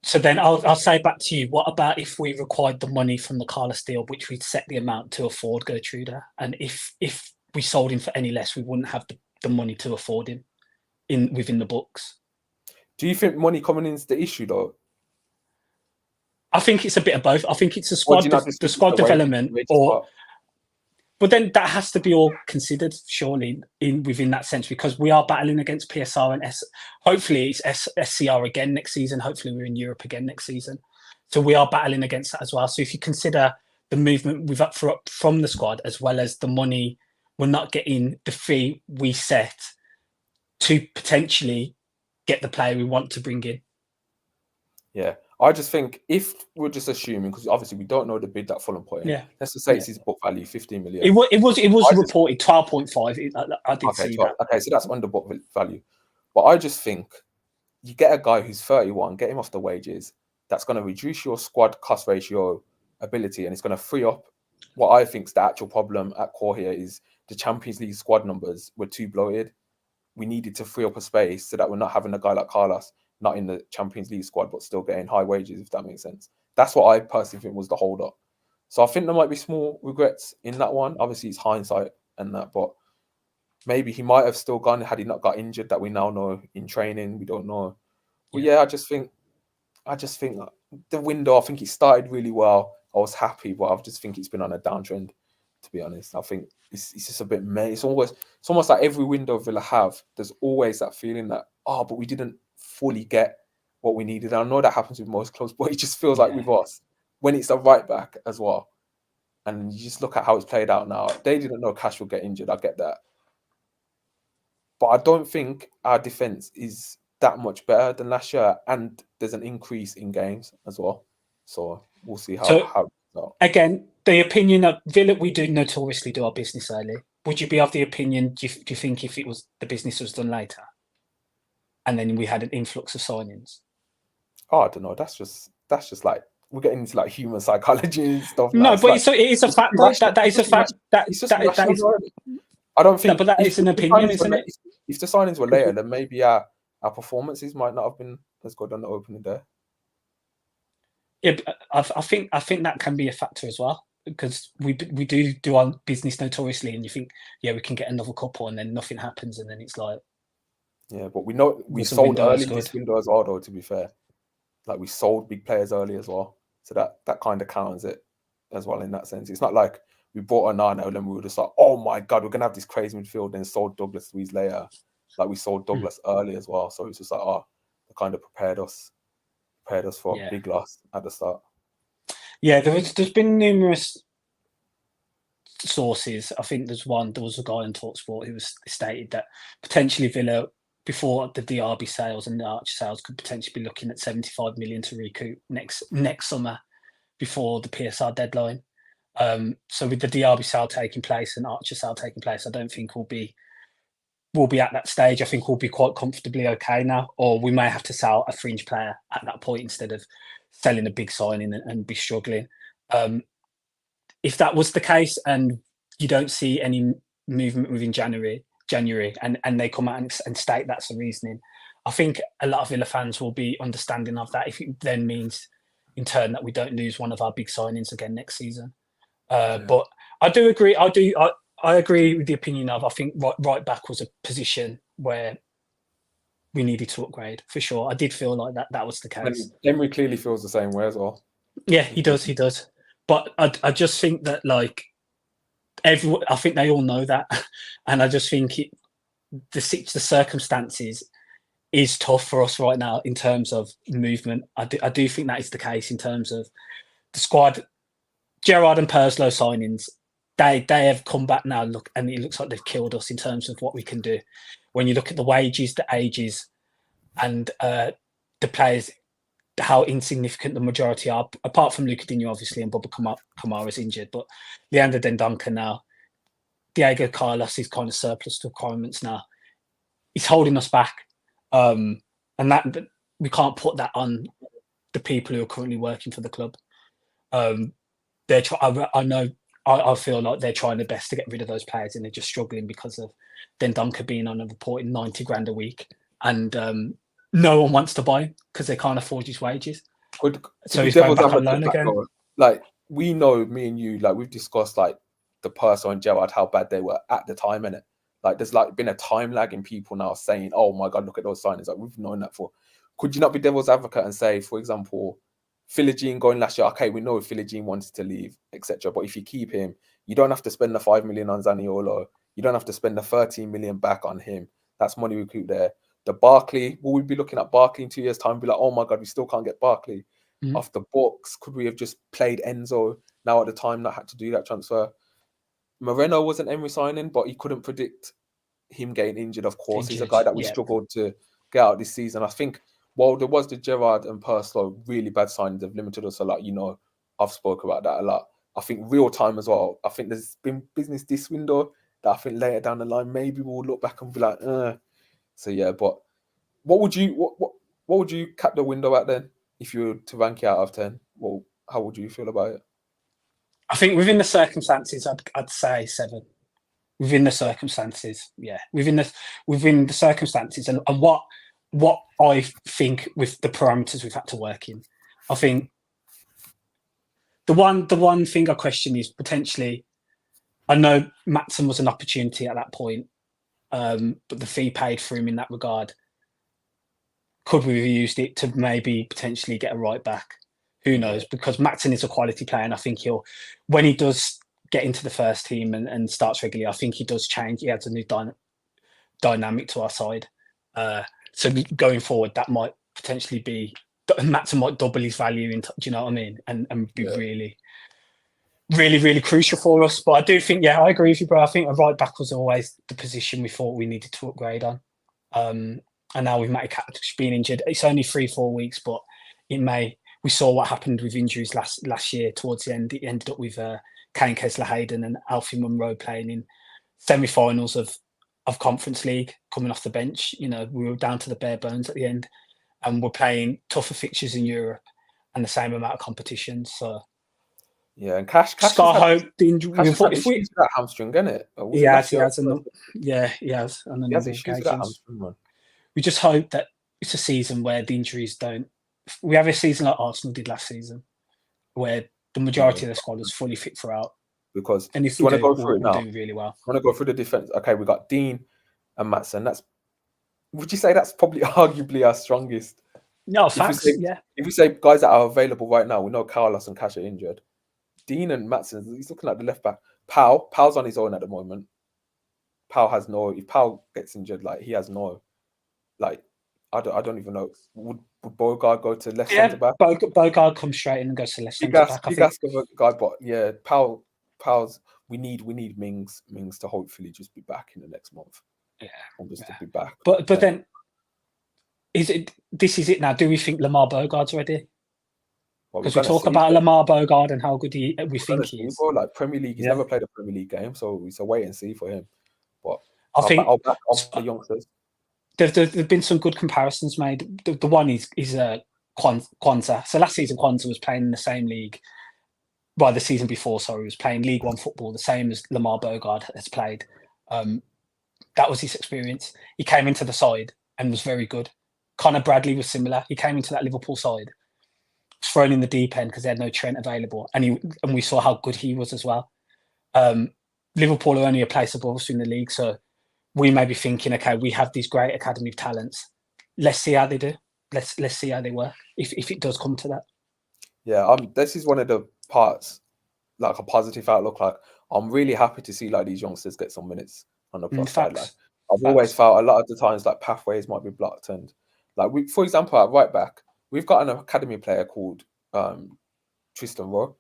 So then I'll say back to you, what about if we required the money from the Carlos deal, which we'd set the amount to afford Gertruda? And if we sold him for any less, we wouldn't have the money to afford him within the books. Do you think money coming in is the issue, though? I think it's a bit of both. I think it's the squad development, but then that has to be all considered, surely, within that sense, because we are battling against PSR and hopefully it's SCR again next season. Hopefully we're in Europe again next season. So we are battling against that as well. So if you consider the movement we've up from the squad, as well as the money we're not getting, the fee we set to potentially get the player we want to bring in. Yeah, I just think if we're just assuming, because obviously we don't know the bid that Fulham put in. Yeah. Let's just say it's his book value, 15 million. It was reported 12.5. I did see that. Okay, so that's under book value. But I just think you get a guy who's 31, get him off the wages. That's going to reduce your squad cost ratio ability, and it's going to free up what I think is the actual problem at core here is the Champions League squad numbers were too bloated. We needed to free up a space so that we're not having a guy like Carlos not in the Champions League squad, but still getting high wages, if that makes sense. That's what I personally think was the hold up. So I think there might be small regrets in that one. Obviously, it's hindsight and that, but maybe he might have still gone had he not got injured that we now know in training. We don't know. But I just think the window, I think it started really well. I was happy, but I just think it's been on a downtrend, to be honest. I think it's just a bit meh. It's almost like every window Villa have, there's always that feeling that, but we didn't fully get what we needed. And I know that happens with most clubs, but it just feels like with us, when it's a right back as well, and you just look at how it's played out now, they didn't know Cash would get injured. I get that. But I don't think our defence is that much better than last year, and there's an increase in games as well. So we'll see how again, the opinion of Villa, we do notoriously do our business early. Would you be of the opinion, do you think if it was the business was done later and then we had an influx of signings? I don't know. That's just like we're getting into like human psychology and stuff. No, but it is a fact. That is a fact. That is. I don't think. But that is an opinion, isn't it? If the signings were later, then maybe our performances might not have been as good on the opening day. Yeah, I think that can be a factor as well, because we do our business notoriously, and you think, we can get another couple, and then nothing happens, and then it's like, but we know we sold early this window as well, though. To be fair, like we sold big players early as well, so that kind of counts it as well in that sense. It's not like we bought Onana and then we were just like, oh my god, we're gonna have this crazy midfield, then sold Douglas weeks later. Like we sold Douglas early as well, so it's just like, they kind of prepared us for a big loss at the start. Yeah, there's been numerous sources. I think there was a guy on TalkSport who was stated that potentially Villa before the DRB sales and the Archer sales could potentially be looking at 75 million to recoup next summer before the PSR deadline. So with the DRB sale taking place and Archer sale taking place, I don't think we'll be at that stage. I think we'll be quite comfortably okay now, or we may have to sell a fringe player at that point instead of selling a big signing and be struggling. If that was the case and you don't see any movement within January and they come out and state that's the reasoning, I think a lot of Villa fans will be understanding of that if it then means in turn that we don't lose one of our big signings again next season. But I do agree. I agree with the opinion of, I think right back was a position where we needed to upgrade for sure. I did feel like that was the case. And Emery clearly feels the same way as well. Yeah, he does. But I just think that like everyone, I think they all know that, and I just think the circumstances is tough for us right now in terms of movement. I do think that is the case in terms of the squad. Gerrard and Perslow signings, they have come back now. Look, and it looks like they've killed us in terms of what we can do. When you look at the wages, the ages, and the players, how insignificant the majority are, apart from Luca Digne, obviously, and Bubba Kamara's injured, but Leander Dendoncker now, Diego Carlos is kind of surplus to requirements now. He's holding us back, and that we can't put that on the people who are currently working for the club. I feel like they're trying their best to get rid of those players, and they're just struggling because of Dendoncker being on a report in 90 grand a week, and no one wants to buy him because they can't afford his wages. So he's going back on loan again. Like, we know, me and you, like, we've discussed like the Persson and Gerrard, how bad they were at the time, innit? Like, there's like been a time lag in people now saying, "Oh my God, look at those signings." Like, we've known that for. Could you not be devil's advocate and say, for example, Philogene going last year? Okay, we know Philogene wanted to leave, etc. But if you keep him, you don't have to spend the 5 million on Zaniolo. You don't have to spend the 13 million back on him. That's money we keep there. The Barkley, will we be looking at Barkley in 2 years' time and be like, "Oh my God, we still can't get Barkley off the books"? Could we have just played Enzo now at the time that had to do that transfer? Moreno was an Emery signing, but he couldn't predict him getting injured. Of course, he's a guy that we struggled to get out this season. I think while there was the Gerrard and Perslow really bad signings, they've limited us a lot. You know, I've spoke about that a lot. I think real time as well. I think there's been business this window that I think later down the line maybe we'll look back and be like, So yeah, but what would you cap the window at then if you were to rank it out of 10? Well, how would you feel about it? I think within the circumstances, I'd say 7. Within the circumstances, yeah. Within the circumstances, and what I think with the parameters we've had to work in, I think the one thing I question is potentially, I know Maatsen was an opportunity at that point, but the fee paid for him in that regard, could we have used it to maybe potentially get a right back? Who knows? Because Maatsen is a quality player, and I think when he does get into the first team and starts regularly, I think he does change. He adds a new dynamic to our side. So going forward, that might potentially be, Maatsen might double his value. Do you know what I mean? And be really, really, really crucial for us. But I do think, I agree with you, bro. I think a right back was always the position we thought we needed to upgrade on. And now with Matty Cash being injured, it's only 3-4 weeks, but we saw what happened with injuries last year towards the end. It ended up with Kane Kessler-Hayden and Alfie Munro playing in semi-finals of Conference League, coming off the bench. You know, we were down to the bare bones at the end, and we're playing tougher fixtures in Europe and the same amount of competition. So yeah, and Cash Scott Hope, the injury. If we that hamstring, isn't it? He has. He has on a number of occasions. We just hope that it's a season where the injuries don't. We have a season like Arsenal did last season, where the majority of the squad was fully fit throughout. Because and if we want to go through it now, we'll do really well. Want to go through the defense? Okay, we got Dean and Maatsen. Would you say that's probably arguably our strongest? No, facts. If we say guys that are available right now, we know Carlos and Cash are injured. Dean and Maatsen, he's looking at the left back. Powell's on his own at the moment. If Powell gets injured, like he has no, like I don't even know. Would Bogard go to left centre back? Bogard comes straight in and goes to left centre back. Big ask of a guy, but yeah, Powell's. We need Mings to hopefully just be back in the next month. and just to be back. But then, this is it now? Do we think Lamar Bogart's ready? Because we talk about Lamar Bogart and how good we think he is. Bro, like Premier League, he's never played a Premier League game, so it's a wait and see for him. But I think I'll back off the youngsters. There've been some good comparisons made. The one is Kwanzaa. So last season, Kwanzaa was playing in the same league. Well, the season before, sorry, he was playing League One football, the same as Lamar Bogart has played. That was his experience. He came into the side and was very good. Conor Bradley was similar. He came into that Liverpool side, thrown in the deep end because they had no Trent available, and we saw how good he was as well. Liverpool are only a place above us in the league, so we may be thinking, okay, we have these great academy of talents. Let's see how they do. Let's see how they work if it does come to that. Yeah, this is one of the parts, like a positive outlook. Like I'm really happy to see like these youngsters get some minutes on the plus side. Like I've always felt a lot of the times like pathways might be blocked, and like for example, at right back, we've got an academy player called Tristan Rowe,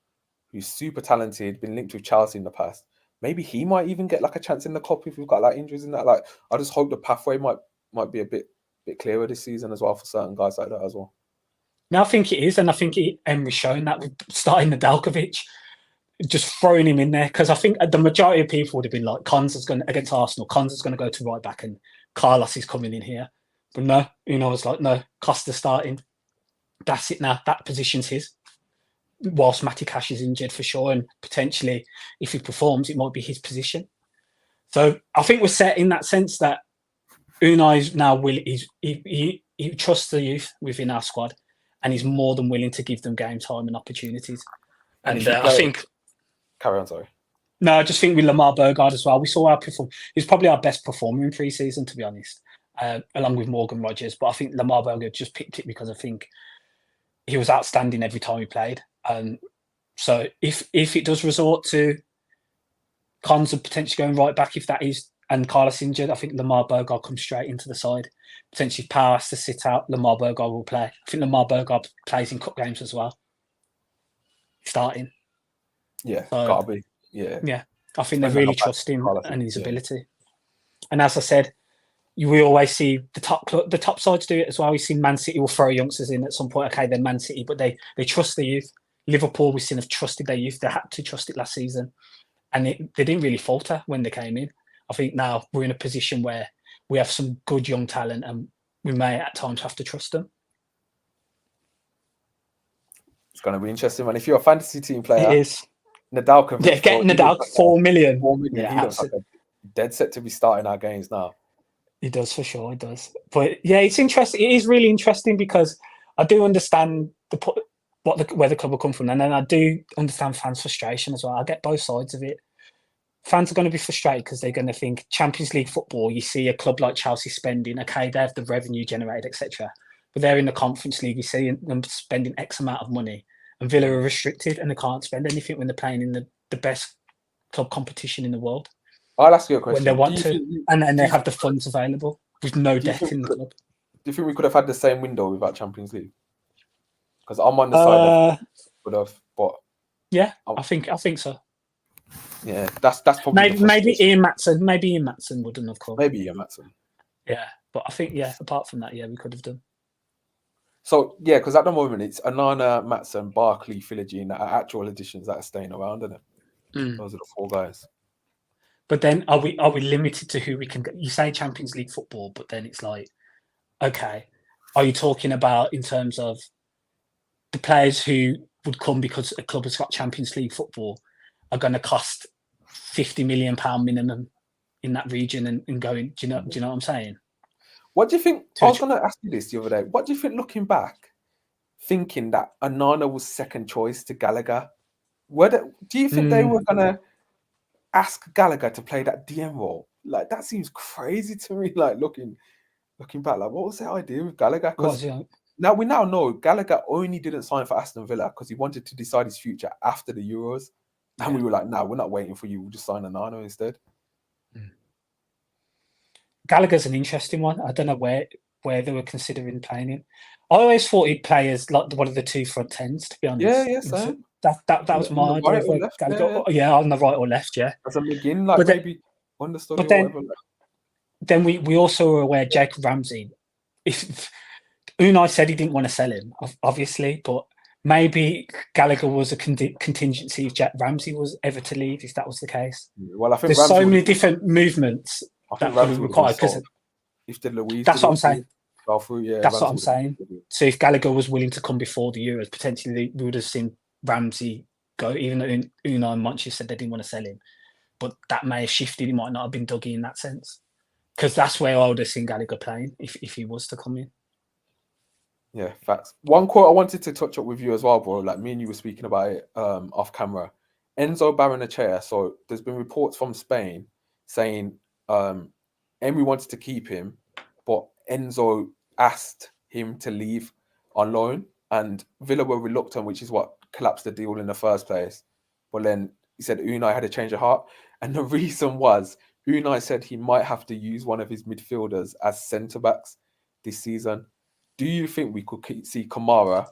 who's super talented, been linked with Chelsea in the past. Maybe he might even get like a chance in the club if we've got like injuries in that. Like I just hope the pathway might be a bit clearer this season as well for certain guys like that as well. Now I think it is, and I think Emery's shown that with starting Nedeljkovic, just throwing him in there, because I think the majority of people would have been like, Konsa's going against Arsenal, Konsa's going to go to right back and Carlos is coming in here. But no, it's like, no, Costa starting. That's it now. That position's his. Whilst Matty Cash is injured for sure, and potentially if he performs, it might be his position. So I think we're set in that sense that Unai's now he trusts the youth within our squad, and he's more than willing to give them game time and opportunities. And I think... Carry on, sorry. No, I just think with Lamar Bogart as well, we saw he's probably our best performer in pre-season, to be honest, along with Morgan Rogers. But I think Lamar Bogart just picked it because I think he was outstanding every time he played. So if it does resort to Konsa potentially going right back, if that is, and Carlos injured, I think Lamar Bogart comes straight into the side. Potentially Power has to sit out, Lamar Bogart will play. I think Lamar Bogart plays in cup games as well, starting. Yeah, gotta be. Yeah. I think they really trust him and his ability. And as I said, we always see the top sides do it as well. We've seen Man City will throw youngsters in at some point. Okay, they're Man City, but they trust the youth. Liverpool, we've seen, have trusted their youth. They had to trust it last season. And they didn't really falter when they came in. I think now we're in a position where we have some good young talent and we may at times have to trust them. It's going to be interesting, man. If you're a fantasy team player, it is. Nedeljkovic. Yeah, getting Nedeljkovic, 4 million. 4 million. Yeah, he looks like a dead set to be starting our games now. He does, for sure. He does. But yeah, it's interesting. It is really interesting because I do understand where the club will come from, and then I do understand fans' frustration as well. I get both sides of it. Fans are going to be frustrated because they're going to think Champions League football, you see a club like Chelsea spending, okay, they have the revenue generated, etc. But they're in the Conference League, you see them spending X amount of money, and Villa are restricted and they can't spend anything when they're playing in the best club competition in the world. I'll ask you a question. When they want to, and then they have the funds available with no debt in the club. Do you think we could have had the same window without Champions League? Because I'm on the side of would have, but yeah, I think so. Yeah, that's probably maybe Ian Maatsen wouldn't have come. Maybe Ian Maatsen. Yeah, but I think apart from that, we could have done. So yeah, because at the moment it's Onana, Maatsen, Barkley, Philogene that are actual additions that are staying around, isn't it? Those are the 4 guys. But then are we limited to who we can get? You say Champions League football, but then it's like, okay, are you talking about in terms of the players who would come because a club has got Champions League football are going to cost £50 million minimum in that region and going? Do you know what I'm saying? What do you think? I was going to ask you this the other day. What do you think, looking back, thinking that Onana was second choice to Gallagher? Do you think they were going to ask Gallagher to play that DM role? Like, that seems crazy to me. Like, looking back, like, what was the idea with Gallagher? Because now we know Gallagher only didn't sign for Aston Villa because he wanted to decide his future after the Euros. And we were like, no, we're not waiting for you. We'll just sign Onana instead. Gallagher's an interesting one. I don't know where they were considering playing him. I always thought he'd play as like one of the 2 front ends, to be honest. Yeah, same. That was my idea. On the right or left, yeah. As a McGinn, like maybe understudy or whatever. then we also were aware Jacob Ramsey. If Unai said he didn't want to sell him, obviously, but maybe Gallagher was a contingency if Jack Ramsey was ever to leave, if that was the case. Well, I think There's Ramsey so many different movements that could be required. Because if the Louise, that's what I'm saying. Go through, yeah, that's Ramsey what I'm saying. So if Gallagher was willing to come before the Euros, potentially we would have seen Ramsey go, even though Unai and Monchi said they didn't want to sell him. But that may have shifted. He might not have been Dougie in that sense. Because that's where I would have seen Gallagher playing if he was to come in. Yeah, facts. One quote I wanted to touch up with you as well, bro. Like me and you were speaking about it off camera. Enzo Barrenechea. So there's been reports from Spain saying Emery wanted to keep him, but Enzo asked him to leave on loan, and Villa were reluctant, which is what collapsed the deal in the first place. But then he said Unai had a change of heart, and the reason was Unai said he might have to use one of his midfielders as centre backs this season. Do you think we could see Kamara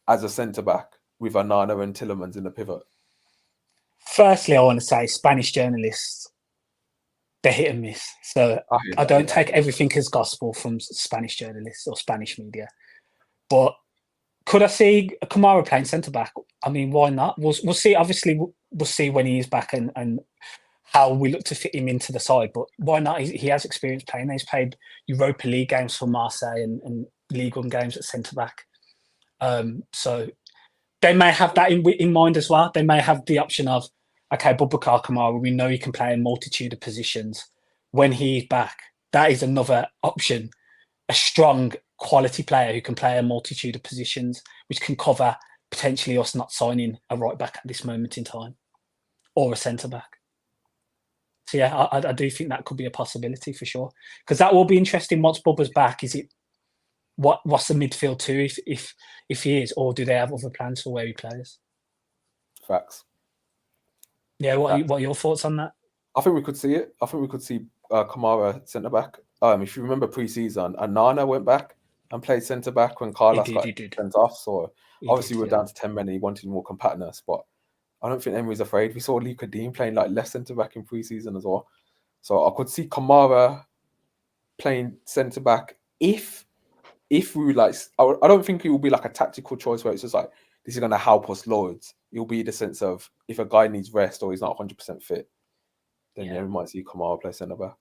as a centre back with Onana and Tielemans in the pivot? Firstly, I want to say Spanish journalists, they're hit and miss. So I don't take everything as gospel from Spanish journalists or Spanish media. But could I see Kamara playing centre back? I mean, why not? We'll see. Obviously, we'll see when he's back and how we look to fit him into the side. But why not? He has experience playing. He's played Europa League games for Marseille and League One games at centre back. So they may have that in mind as well. They may have the option of, okay, Boubacar Kamara, we know he can play a multitude of positions. When he's back, that is another option. A strong quality player who can play a multitude of positions, which can cover potentially us not signing a right back at this moment in time or a centre back. So yeah, I do think that could be a possibility for sure, because that will be interesting once Bubba's back. Is it what's the midfield too if he is, or do they have other plans for where he plays? Facts. Yeah, what are your thoughts on that? I think we could see it. I think we could see Kamara centre back. If you remember pre-season, Onana went back and played centre back when Carlos got sent off. So obviously we're down to 10 men. He wanted more compactness, but I don't think Emery's afraid. We saw Luka Dean playing like left centre back in pre-season as well. So I could see Kamara playing centre back if we like. I don't think it will be like a tactical choice where it's just like this is going to help us loads. It'll be the sense of if a guy needs rest or he's not 100% fit, then we might see Kamara play centre back.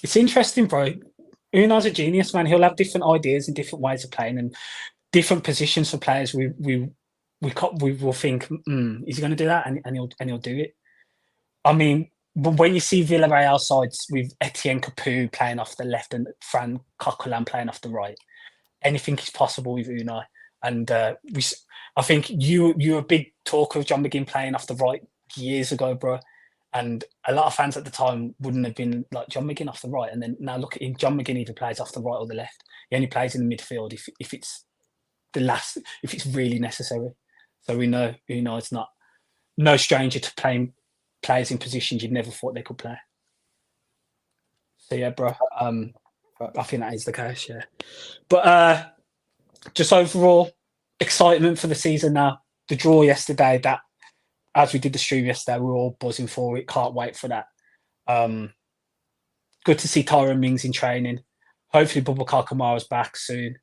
It's interesting, bro. Unai's a genius, man. He'll have different ideas and different ways of playing and different positions for players. We will think, is he going to do that? And he'll do it. I mean, when you see Villarreal sides with Etienne Capoue playing off the left and Fran Coquelin playing off the right, anything is possible with Unai. And I think you were a big talker of John McGinn playing off the right years ago, bro. And a lot of fans at the time wouldn't have been like John McGinn off the right. And then now look at him. John McGinn either plays off the right or the left. He only plays in the midfield if it's if it's really necessary. So we know Unai's no stranger to playing players in positions you'd never thought they could play. So yeah, bro. I think that is the case, yeah. But just overall excitement for the season now. The draw yesterday, that as we did the stream yesterday, we were all buzzing for it. Can't wait for that. Good to see Tyrone Mings in training. Hopefully Boubacar Kamara's back soon.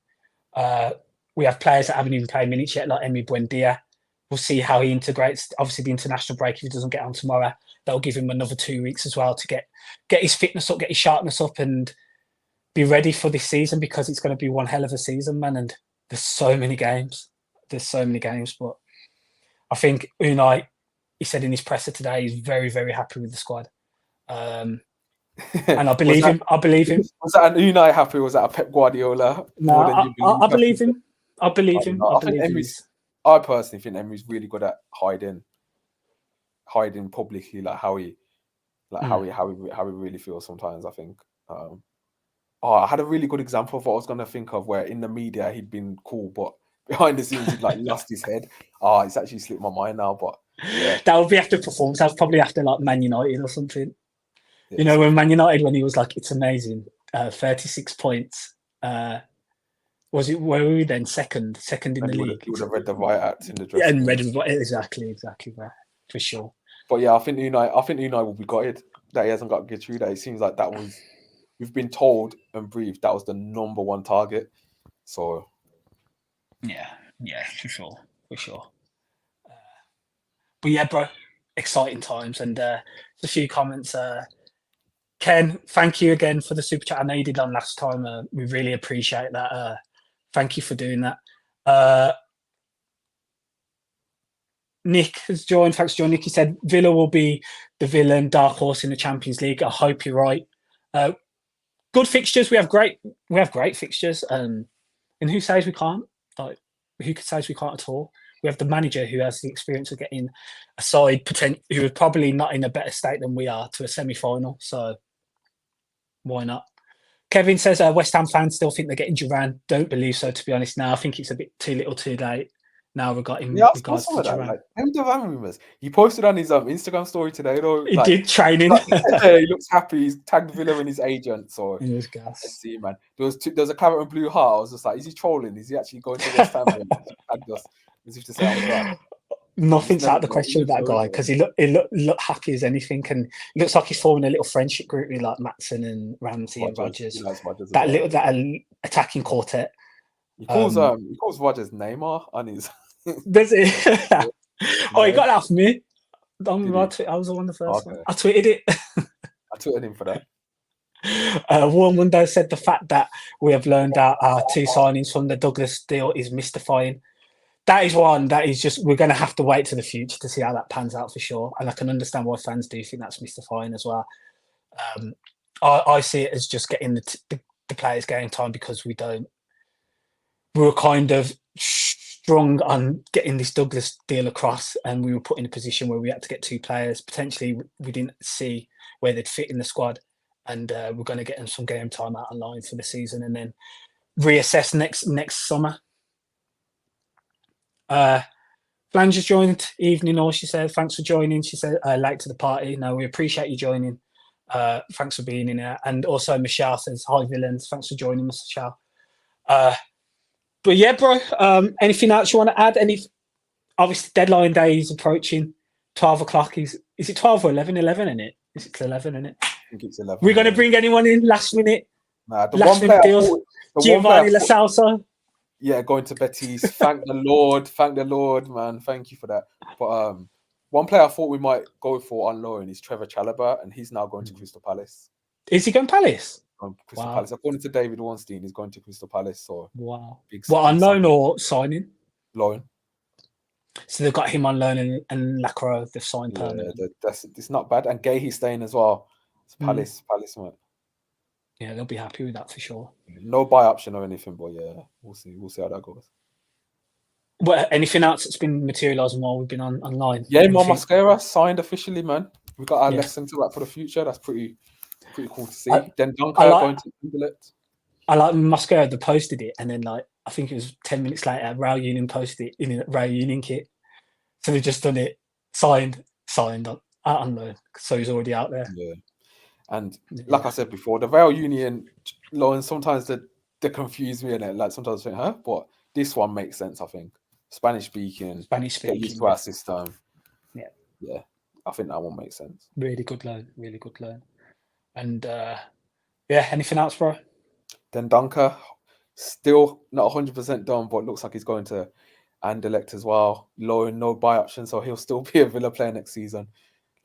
We have players that haven't even played minutes yet, like Emi Buendia. We'll see how he integrates. Obviously, the international break, if he doesn't get on tomorrow, that'll give him another 2 weeks as well to get his fitness up, get his sharpness up, and be ready for this season, because it's going to be one hell of a season, man. And there's so many games. But I think Unai, he said in his presser today, he's very, very happy with the squad. And I believe him. Was that an Unai happy or was that a Pep Guardiola? No, I believe him. I personally think Emery's really good at hiding publicly, like how he really feels sometimes. I think. I had a really good example of what I was going to think of, where in the media he'd been cool, but behind the scenes he'd like lost his head. It's actually slipped my mind now, but yeah. That would be after performance. That was probably after like Man United or something. Yeah, when Man United, when he was like, it's amazing, 36 points. Was it, where were we then? Second in the league. He would have read the right act in the dressing room. And read exactly, for sure. But yeah, I think Unai will be gutted that he hasn't got Guedes. It seems like that was we've been told and briefed that was the number one target. So yeah, for sure, for sure. But yeah, bro, exciting times. And a few comments. Ken, thank you again for the super chat. I know you did on last time. We really appreciate that. Thank you for doing that. Nick has joined. Thanks, John. Nick, he said Villa will be the villain dark horse in the Champions League. I hope you're right. Good fixtures. We have great fixtures. And who says we can't? Like, who says we can't at all? We have the manager who has the experience of getting a side who is probably not in a better state than we are to a semi-final. So why not? Kevin says West Ham fans still think they're getting Duran. Don't believe so, to be honest. Now I think it's a bit too little, too late. Now regarding yeah, I saw regards some to of that. Duran, Like them Duran rumors. He posted on his Instagram story today, though. he Like, did training. he looks happy. He's tagged Villa and his agent. So He was let's gas. see, man. There's a claret and blue heart. I was just like, is he trolling? Is he actually going to West Ham? And tagged us as if to say I'm glad. Nothing's out of the question with that guy because he looked happy as anything, and it looks like he's forming a little friendship group with like Matson and Ramsey and Rodgers. He likes Rodgers That as well. little attacking quartet. He calls Rodgers Neymar on his. Does it? Oh, he got that off me. I was on the first one. I tweeted it. I tweeted him for that. Warren Mundo said the fact that we have learned our two signings from the Douglas deal is mystifying. That is one that is just, we're going to have to wait to the future to see how that pans out for sure. And I can understand why fans do think that's mystifying as well. I see it as just getting the players game time because we were kind of strong on getting this Douglas deal across, and we were put in a position where we had to get two players. Potentially, we didn't see where they'd fit in the squad, and we're going to get them some game time out online for the season, and then reassess next summer. Flange has joined. Evening, all she said. Thanks for joining. She said late to the party. No, we appreciate you joining. Thanks for being in here. And also Michelle says hi, Villans. Thanks for joining, Michelle. But yeah, bro. Anything else you want to add? Obviously deadline day is approaching. 12 o'clock is it 12 or 11? 11 in it. Is it 11 in it? I think it's 11. We're going to bring anyone in last minute. Nah, the last one minute player. deals. Giovanni Lo Celso. Yeah, going to Betis. Thank the Lord, man. Thank you for that. But one player I thought we might go for on loan is Trevor Chalobah, and he's now going to Crystal Palace. Is he going Palace? Crystal Palace. According to David Ornstein, he's going to Crystal Palace. So wow. On loan or signing? Loan. So they've got him on loan and Lacroix they've signed permanent. It's not bad. And Gahey's staying as well. It's Palace, mate. Yeah, they'll be happy with that for sure. No buy option or anything, but yeah, we'll see. We'll see how that goes. Well, anything else that's been materialising while we've been online? Yeah, Mascara signed officially, man. We got our lesson to for the future. That's pretty cool to see. Then Dunker going to Intellect. I like Mascara. They posted it, and then like I think it was 10 minutes later, Rail Union posted it in a Rail Union kit. So they've just done it, signed out on loan. So he's already out there. Yeah. And like I said before, the Rail Union loans sometimes they confuse me, and like sometimes I think, huh? But this one makes sense. I think Spanish speaking, get used to our system. Yeah. I think that one makes sense. Really good loan. And anything else, bro? Then Dunker, still not 100% done, but looks like he's going to Anderlecht as well. Loan, no buy option, so he'll still be a Villa player next season.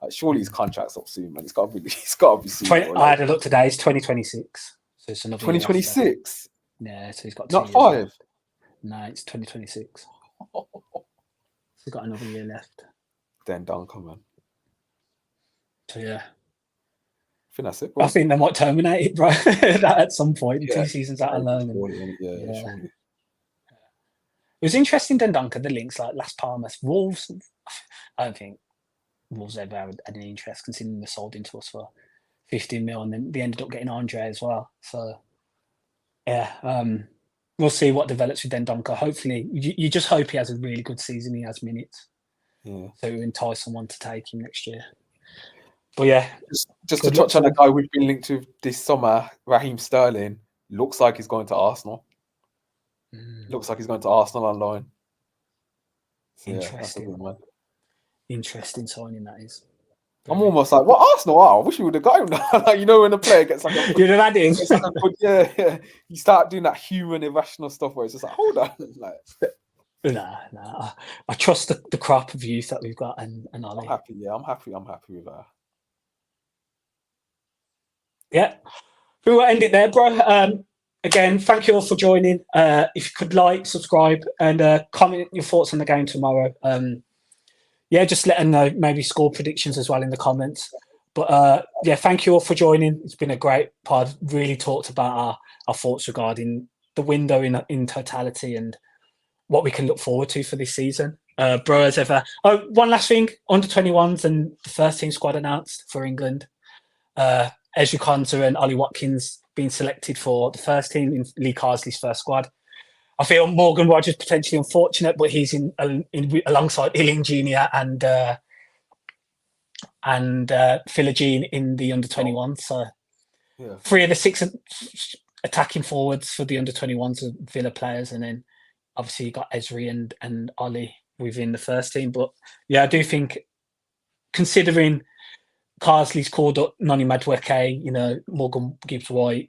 Like, surely his contract's up soon, man. It's got to be soon. I had a look today. It's 2026. So it's another 2026. Yeah, so he's got 2 not 5. Left. No, it's 2026. So he's got another year left. Then Dunker, man. So yeah. I think that's it, bro. I think they might terminate it, bro. At some point. 2 seasons out alone. Surely. It was interesting, then Dunker, the links like Las Palmas, Wolves. I don't think Wolves ever had any interest, considering they sold into us for 15 mil, and then they ended up getting Andre as well. So yeah, we'll see what develops with Dendonka. Hopefully, you just hope he has a really good season. He has minutes, so we entice someone to take him next year. But yeah, just to touch on the guy we've been linked to this summer, Raheem Sterling. Looks like he's going to Arsenal. Looks like he's going to Arsenal on loan. So, interesting. Interesting signing that is. I'm almost like, what Arsenal are? I wish we would have got him now. Like, you know, when a player gets like a You'd have had him. it's like a good, yeah. You start doing that human irrational stuff where it's just like, hold on, like Nah. I trust the crop of youth that we've got and I'm Ollie. happy. Yeah, I'm happy with that. Yeah. We will end it there, bro. Again, thank you all for joining. If you could like, subscribe, and comment your thoughts on the game tomorrow. Yeah, just let them know. Maybe score predictions as well in the comments. But yeah, thank you all for joining. It's been a great pod. Really talked about our thoughts regarding the window in totality and what we can look forward to for this season. Bro, as ever. Oh, one last thing. Under 21s and the first team squad announced for England. Ezri Konsa and Ollie Watkins being selected for the first team in Lee Carsley's first squad. I feel Morgan Rogers potentially unfortunate, but he's in alongside Illing Jr. and Philogene in the under 21s. So Yeah. 3 of the 6 attacking forwards for the under 21s are Villa players, and then obviously you got Ezri and Ollie within the first team. But yeah, I do think considering Carsley's called up Noni Madueke, you know, Morgan Gibbs-White,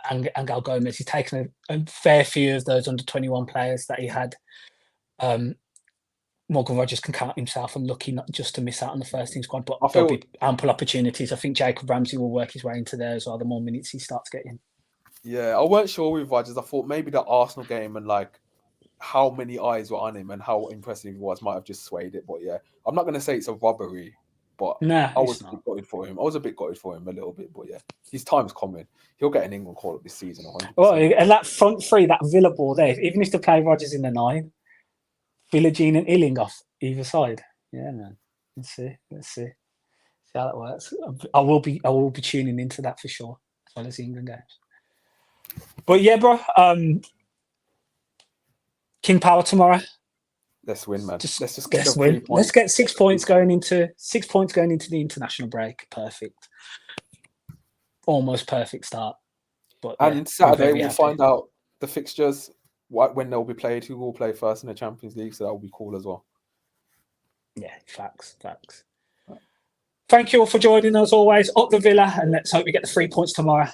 and Gal Gomez. He's taken a fair few of those under 21 players that he had. Morgan Rogers can count himself unlucky not just to miss out on the first team squad, but there'll be ample opportunities. I think Jacob Ramsey will work his way into there as well. The more minutes he starts getting. Yeah, I weren't sure with Rodgers. I thought maybe the Arsenal game and like how many eyes were on him and how impressive he was might have just swayed it. But yeah, I'm not going to say it's a robbery, but Nah, I was a bit gutted for him. I was a bit gutted for him a little bit, but yeah, his time's coming. He'll get an England call up this season. 100%. Well, and that front three, that Villa ball there, even if they play Rodgers in the 9, Philogene and Illing off either side. Yeah, man. Let's see how that works. I will be tuning into that for sure, as well as the England games. But yeah, bro. King Power tomorrow. Let's win, man. Let's just get 3 points. Let's get 6 points going into the international break. Perfect. Almost perfect start. But and Saturday we'll find out the fixtures, when they'll be played, who will play first in the Champions League. So that will be cool as well. Yeah, facts. Thank you all for joining us always. Up the Villa, and let's hope we get the 3 points tomorrow.